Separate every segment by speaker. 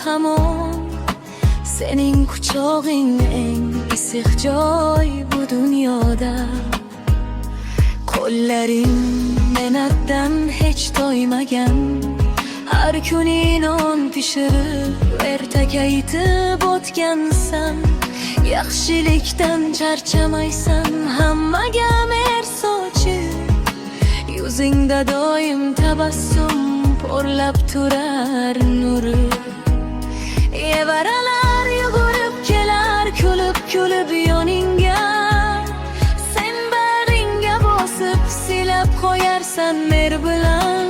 Speaker 1: hamon. Senin kuchog'ing eng isiq joy bu dunyoda. Qo'llaring mehnatdan hech toymagan. Har kuni non pishirib ertaga yetib o'tgansan. Yaxshilikdan charchamaysan, hammaga mehr sochib. Yuzingda doim tabassum porlab turar nuri. Evaralar yugurib kelar kulib yoningga. Sen bag'ringga bosib silab qo'yarsan mehr bilan.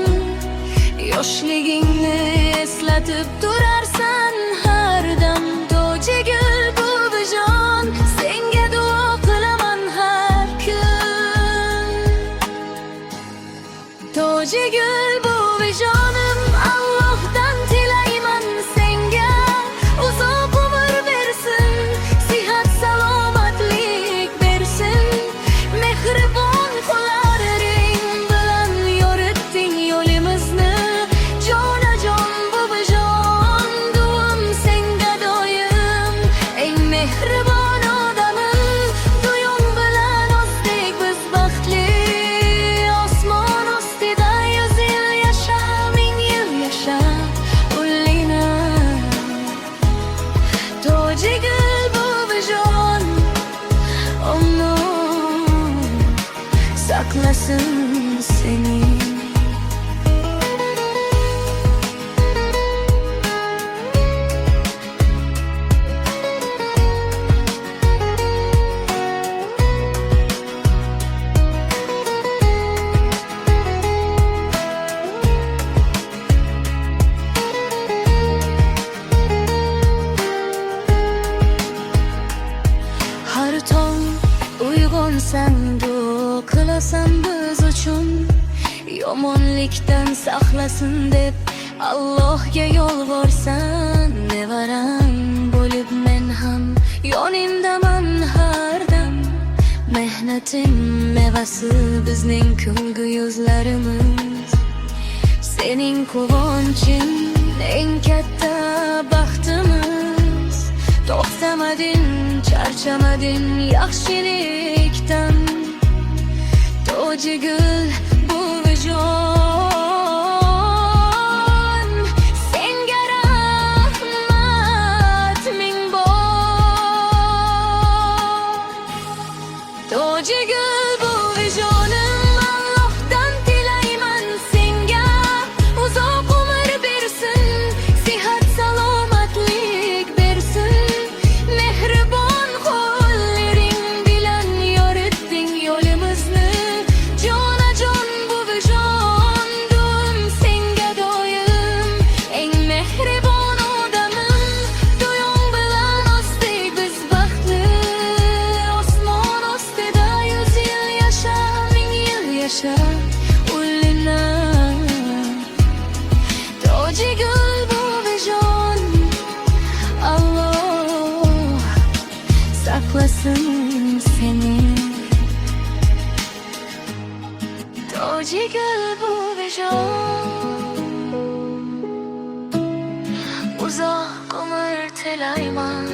Speaker 1: Yoshligingni eslatib turarsan har dam. To'ji gul bu vijon, senga duo qilaman har kun. To'ji gul bu vijonim, Allohdan tilayman senga. Uzoq umr bersin, sihat salomatlik bersin. Mehribon qo'llaring bilan yoritding yo'limizni. Jonajon bu vijon, duom senga doim. Eng mehribon odamim, duom bilan o'sdik biz baxtli. Osmon ustida 100 yil yasha, 1000 yil yasha, ullina. To'ji gul bu vijon, Alloh saqlasin seni. Har tong uyg'onsang duo qilasan biz uchun. Yomonlikdan saqlasin deb Allohga yolvorsan. Nevaram bo'lib men ham yoningdaman har dam. Mehnatim mevasi bizning kulgu yuzlarimiz. Sening quvonching eng katta baxtimiz. To'xtamading, charchamading yaxshilikdan. To'ji gul bu vijon, senga rahmat ming bor. To'ji gul bu vijonim, Allohdan tilayman senga. Uzoq umr bersin, sihat salomatlik bersin. Mehribon qo'llaring bilan yoritding yo'limizni. Jonajon bu vijon, duom senga doim. Eng mehribon odamim, duom bilan o'sdik biz baxtli. Osmon ustida 100 yil yasha, 1000 yil yasha, ullina. To'ji gul bu vijon, Alloh saqlasin seni. To'ji gul bu vijon, uzoq umr tilayman